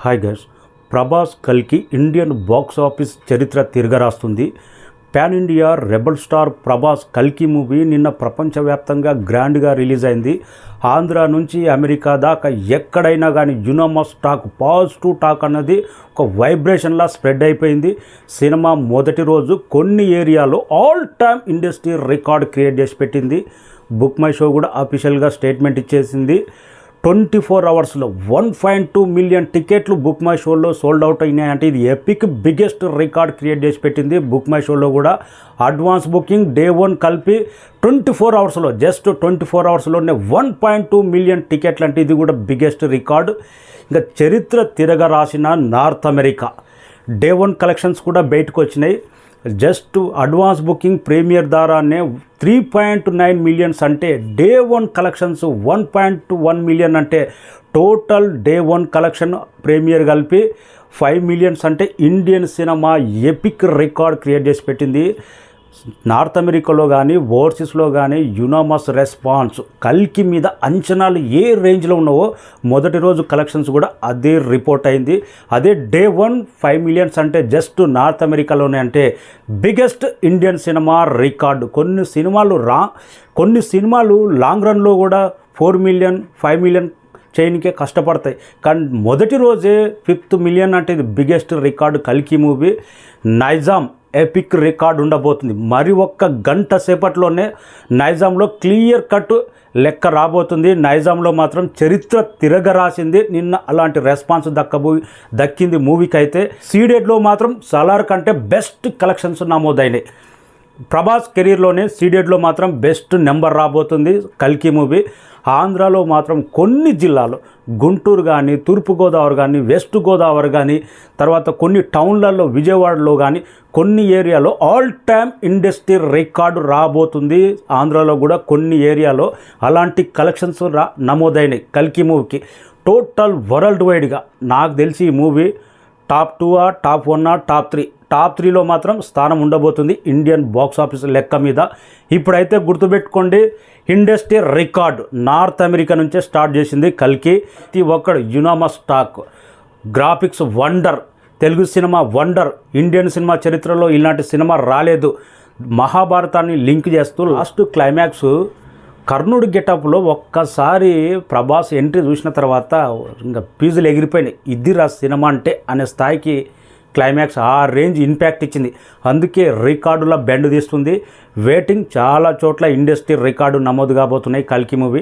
Hi guys, Prabhas కల్కి Indian box office చరిత్ర తిరగరాస్తుంది. Pan India rebel star Prabhas కల్కి మూవీ నిన్న ప్రపంచవ్యాప్తంగా గ్రాండ్గా రిలీజ్ అయింది. ఆంధ్ర నుంచి అమెరికా దాకా ఎక్కడైనా కానీ యునామస్ టాక్, పాజిటివ్ టాక్ అన్నది ఒక వైబ్రేషన్లా స్ప్రెడ్ అయిపోయింది. సినిమా మొదటి రోజు కొన్ని ఏరియాలో all time industry record create చేసి పెట్టింది. బుక్ మై షో కూడా అఫీషియల్గా స్టేట్మెంట్ ఇచ్చేసింది. 24 అవర్స్లో 1.2 మిలియన్ టికెట్లు బుక్ మై షోలో సోల్డ్ అవుట్ అయినాయంటే ఇది ఎపిక్ బిగ్గెస్ట్ రికార్డ్ క్రియేట్ చేసి పెట్టింది. బుక్ మై షోలో కూడా అడ్వాన్స్ బుకింగ్ డే 1 కలిపి 24 అవర్స్లో, జస్ట్ 24 అవర్స్లోనే 1.2 మిలియన్ టికెట్లు అంటే ఇది కూడా బిగ్గెస్ట్ రికార్డు. ఇంకా చరిత్ర తిరగరాసిన నార్త్ అమెరికా డే 1 కలెక్షన్స్ కూడా బయటకు వచ్చినాయి. జస్ట్ అడ్వాన్స్ బుకింగ్ ప్రీమియర్ ద్వారానే 3.9 మిలియన్స్ అంటే డే 1 కలెక్షన్స్ 1.1 మిలియన్ అంటే టోటల్ డే 1 కలెక్షన్ ప్రీమియర్ కలిపి 5 మిలియన్స్ అంటే Indian cinema epic record create చేసి పెట్టింది. నార్త్ అమెరికాలో కానీ ఓవర్సీస్లో కానీ యునామస్ రెస్పాన్స్ కల్కి మీద అంచనాలు ఏ రేంజ్లో ఉన్నావో మొదటి రోజు కలెక్షన్స్ కూడా అదే రిపోర్ట్ అయింది. అదే డే 1 5 మిలియన్స్ అంటే జస్ట్ నార్త్ అమెరికాలోనే అంటే బిగ్గెస్ట్ ఇండియన్ సినిమా రికార్డు. కొన్ని సినిమాలు లాంగ్ రన్లో కూడా 4 మిలియన్ 5 మిలియన్ చేయనికే కష్టపడతాయి, కానీ మొదటి రోజే 5th మిలియన్ అంటే ఇది బిగ్గెస్ట్ రికార్డు కల్కి మూవీ. నైజాం ఎపిక్ రికార్డ్ ఉండబోతుంది. మరి ఒక్క గంట సేపట్లోనే నైజాంలో క్లియర్ కట్ లెక్క రాబోతుంది. నైజాంలో మాత్రం చరిత్ర తిరగరాసింది. నిన్న అలాంటి రెస్పాన్స్ దక్కింది మూవీకి. అయితే సీడెడ్లో మాత్రం సలార్ కంటే బెస్ట్ కలెక్షన్స్ నమోదైనాయి. ప్రభాస్ కెరీర్లోనే సీడెడ్లో మాత్రం బెస్ట్ నెంబర్ రాబోతుంది కల్కి మూవీ. ఆంధ్రాలో మాత్రం కొన్ని జిల్లాలు, గుంటూరు కానీ, తూర్పుగోదావరి కానీ, వెస్ట్ గోదావరి కానీ, తర్వాత కొన్ని టౌన్లలో, విజయవాడలో కానీ కొన్ని ఏరియాలో ఆల్ టైమ్ ఇండస్ట్రీ రికార్డు రాబోతుంది. ఆంధ్రాలో కూడా కొన్ని ఏరియాలో అలాంటి కలెక్షన్స్ నమోదైనాయి కల్కి మూవీకి. టోటల్ వరల్డ్ వైడ్గా నాకు తెలిసి ఈ మూవీ టాప్ 2 టాప్ 1 టాప్ 3లో మాత్రం స్థానం ఉండబోతుంది ఇండియన్ బాక్స్ ఆఫీస్ లెక్క మీద. ఇప్పుడైతే గుర్తుపెట్టుకోండి, ఇండస్ట్రీ రికార్డు నార్త్ అమెరికా నుంచే స్టార్ట్ చేసింది కల్కి. ప్రతి ఒక్కడు unanimous talk, graphics wonder, Telugu cinema wonder, Indian cinema చరిత్రలో ఇలాంటి సినిమా రాలేదు. మహాభారతాన్ని లింక్ చేస్తూ లాస్ట్ క్లైమాక్స్ కర్ణుడి గెటప్లో ఒక్కసారి ప్రభాస్ ఎంట్రీ చూసిన తర్వాత ఇంకా పీజులు ఎగిరిపోయినాయి. ఇదిరా సినిమా అంటే అనే స్థాయికి క్లైమాక్స్ ఆ రేంజ్ ఇంపాక్ట్ ఇచ్చింది. అందుకే రికార్డుల బెండ్ తీస్తుంది. వెయిటింగ్, చాలా చోట్ల ఇండస్ట్రీ రికార్డు నమోదు కాబోతున్నాయి కల్కి మూవీ.